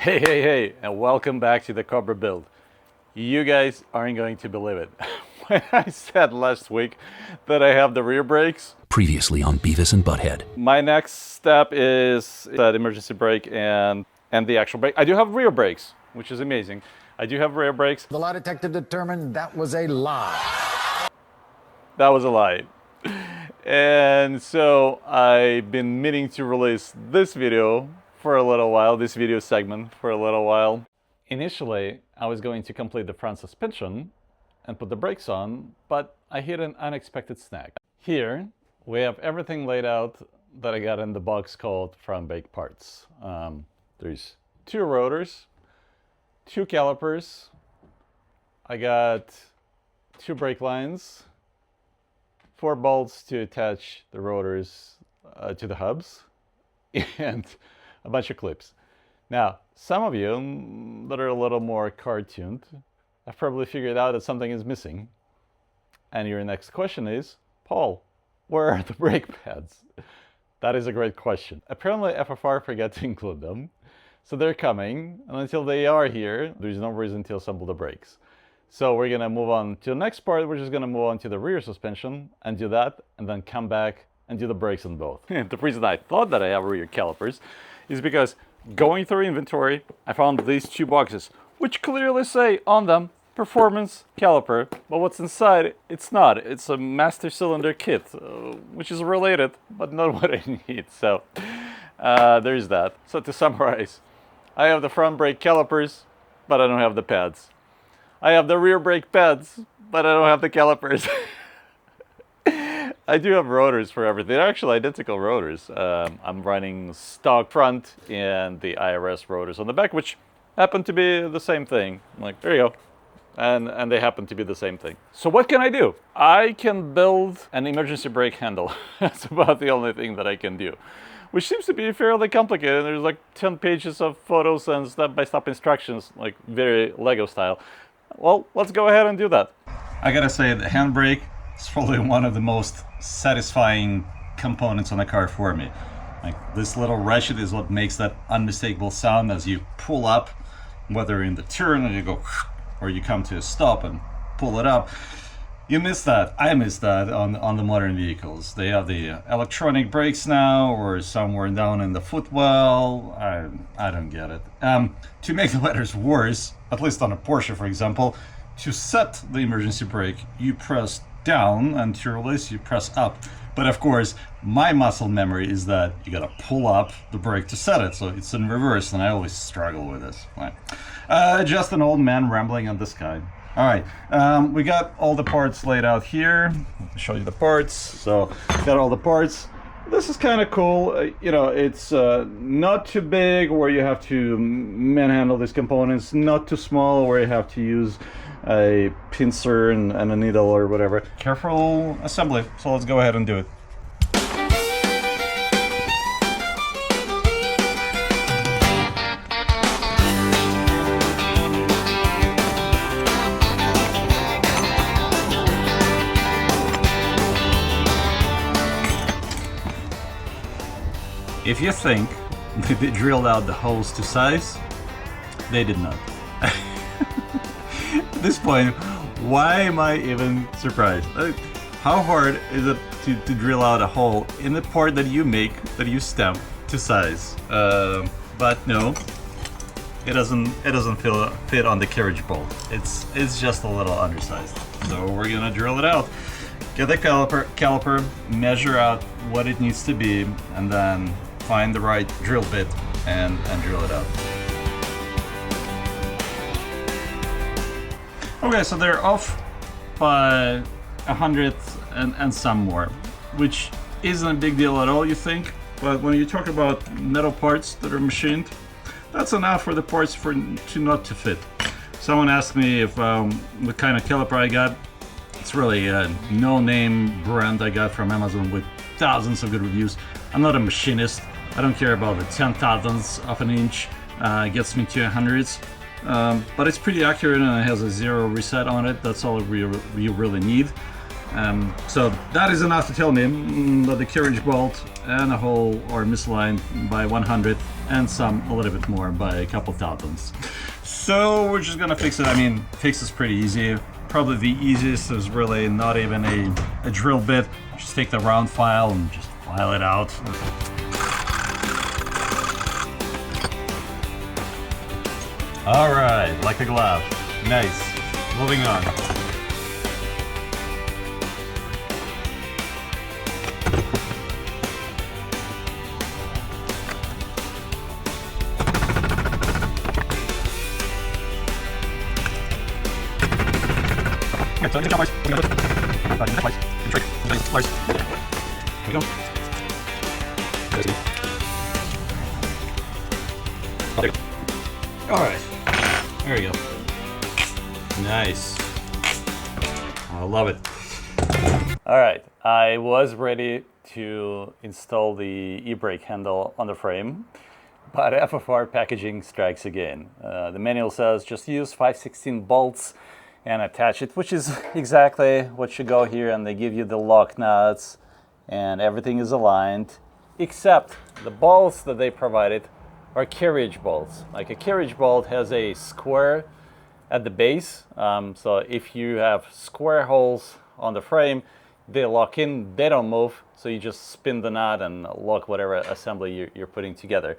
Hey, and welcome back to the Cobra build. You guys aren't going to believe it. When I said last week that I have the rear brakes. Previously on Beavis and Butthead. My next step is that emergency brake and the actual brake. I do have rear brakes, which is amazing. I do have rear brakes. The lie detector determined that was a lie. That was a lie. And so I've been meaning to release this video for a little while, this video segment for a little while. Initially, I was going to complete the front suspension and put the brakes on, but I hit an unexpected snag. Here, we have everything laid out that I got in the box called front brake parts. There's 2 rotors, 2 calipers, I got 2 brake lines, 4 bolts to attach the rotors to the hubs, and a bunch of clips. Now, some of you that are a little more cartooned have probably figured out that something is missing. And your next question is, Paul, where are the brake pads? That is a great question. Apparently FFR forgot to include them. So they're coming, and until they are here, there's no reason to assemble the brakes. So we're gonna move on to the next part. We're just gonna move on to the rear suspension and do that, and then come back and do the brakes on both. The reason I thought that I have rear calipers is because going through inventory, I found these 2 boxes, which clearly say on them, performance caliper, but what's inside, it's not. It's a master cylinder kit, which is related, but not what I need. So there's that. So to summarize, I have the front brake calipers, but I don't have the pads. I have the rear brake pads, but I don't have the calipers. I do have rotors for everything. They're actually identical rotors. I'm running stock front and the IRS rotors on the back, which happen to be the same thing. I'm like, there you go. And they happen to be the same thing. So what can I do? I can build an emergency brake handle. That's about the only thing that I can do, which seems to be fairly complicated. There's like 10 pages of photos and step-by-step instructions, like very Lego style. Well, let's go ahead and do that. I gotta say, the handbrake is probably one of the most satisfying components on the car for me. Like, this little ratchet is what makes that unmistakable sound as you pull up, whether in the turn and you go, or you come to a stop and pull it up. You miss that. I miss that on the modern vehicles. They have the electronic brakes now, or somewhere down in the footwell. I don't get it. To make the matters worse, at least on a Porsche, for example, to set the emergency brake, you press down, and to release, you press up. But of course, my muscle memory is that you gotta pull up the brake to set it, so it's in reverse, and I always struggle with this. Right. Just an old man rambling on this guy. All right, we got all the parts laid out here. I'll show you the parts. So, got all the parts. This is kind of cool. You know, it's not too big where you have to manhandle these components, not too small where you have to use a pincer and a needle or whatever. Careful assembly, so let's go ahead and do it. If you think that they drilled out the holes to size, they did not. At this point, why am I even surprised? How hard is it to drill out a hole in the part that you make, that you stamp to size? But no, it doesn't fit on the carriage bolt. It's just a little undersized. So we're gonna drill it out. Get the caliper, measure out what it needs to be, and then find the right drill bit and drill it out. Okay, so they're off by 100 and some more, which isn't a big deal at all, you think, but when you talk about metal parts that are machined, that's enough for the parts not to fit. Someone asked me if what kind of caliper I got. It's really a no-name brand I got from Amazon with thousands of good reviews. I'm not a machinist. I don't care about the 10,000ths of an inch. It gets me to 100s. But it's pretty accurate and it has a 0 reset on it. That's all you really need. So that is enough to tell me that the carriage bolt and the hole are misaligned by 100 and some a little bit more by a couple thousandths. So we're just gonna fix it. I mean, fix is pretty easy. Probably the easiest is really not even a drill bit. Just take the round file and just file it out. All right, like a glove. Nice. Moving on. Alright, there we go. Nice. I love it. Alright, I was ready to install the Ebrake handle on the frame, but FFR packaging strikes again. The manual says just use 5/16 bolts and attach it, which is exactly what should go here, and they give you the lock nuts and everything is aligned, except the bolts that they provided are carriage bolts. Like a carriage bolt has a square at the base, so if you have square holes on the frame, they lock in, they don't move, so you just spin the nut and lock whatever assembly you're putting together.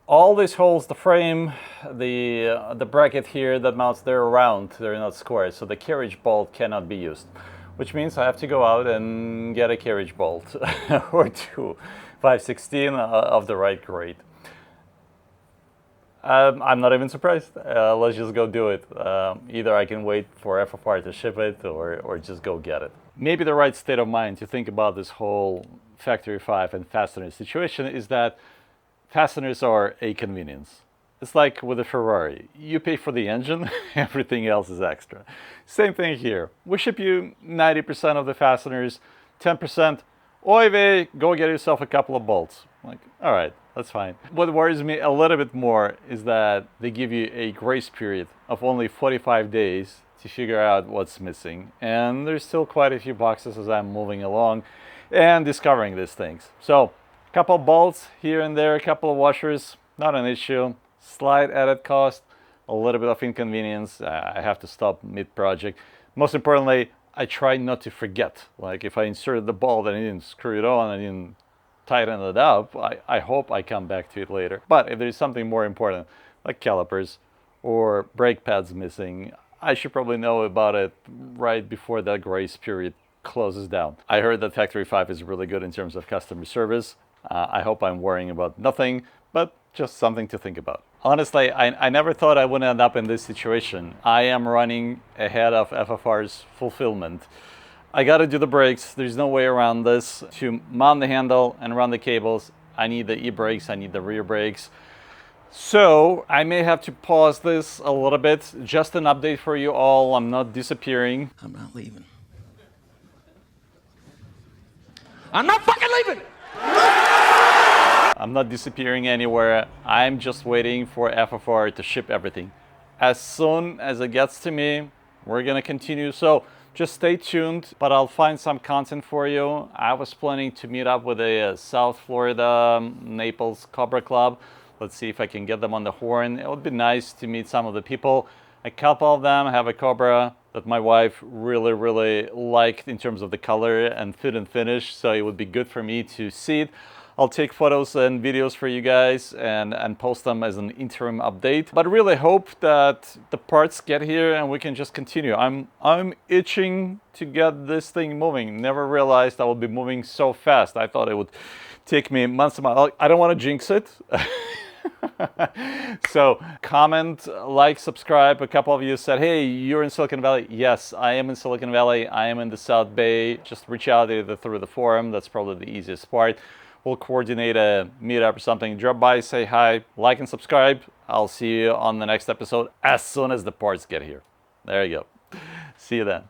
All these holes, the frame, the bracket here that mounts, they're round, they're not square, so the carriage bolt cannot be used, which means I have to go out and get a carriage bolt or two, 5/16 of the right grade. I'm not even surprised. Let's just go do it. Either I can wait for FFR to ship it or just go get it. Maybe the right state of mind to think about this whole Factory 5 and fastener situation is that fasteners are a convenience. It's like with a Ferrari. You pay for the engine, everything else is extra. Same thing here. We ship you 90% of the fasteners, 10%, oy vey, go get yourself a couple of bolts. Like, all right, that's fine. What worries me a little bit more is that they give you a grace period of only 45 days to figure out what's missing. And there's still quite a few boxes as I'm moving along and discovering these things. So, a couple of bolts here and there, a couple of washers, not an issue. Slight added cost, a little bit of inconvenience. I have to stop mid-project. Most importantly, I try not to forget. Like if I inserted the bolt and I didn't screw it on, I didn't tighten it up, I hope I come back to it later. But if there's something more important, like calipers or brake pads missing, I should probably know about it right before that grace period closes down. I heard that Factory 5 is really good in terms of customer service. I hope I'm worrying about nothing, but just something to think about. Honestly, I never thought I would end up in this situation. I am running ahead of FFR's fulfillment. I gotta do the brakes, there's no way around this. To mount the handle and run the cables, I need the e-brakes, I need the rear brakes. So I may have to pause this a little bit. Just an update for you all, I'm not disappearing. I'm not leaving. I'm not fucking leaving! I'm not disappearing anywhere. I'm just waiting for FFR to ship everything. As soon as it gets to me, we're gonna continue. So just stay tuned, but I'll find some content for you. I was planning to meet up with a South Florida Naples Cobra Club. Let's see if I can get them on the horn. It would be nice to meet some of the people. A couple of them have a Cobra that my wife really liked in terms of the color and fit and finish, so it would be good for me to see it. I'll take photos and videos for you guys and post them as an interim update. But really hope that the parts get here and we can just continue. I'm itching to get this thing moving. Never realized I would be moving so fast. I thought it would take me months and months. I don't want to jinx it. So comment, like, subscribe. A couple of you said, hey, you're in Silicon Valley. Yes, I am in Silicon Valley. I am in the South Bay. Just reach out either through the forum. That's probably the easiest part. We'll coordinate a meetup or something. Drop by, say hi, like and subscribe. I'll see you on the next episode as soon as the parts get here. There you go. See you then.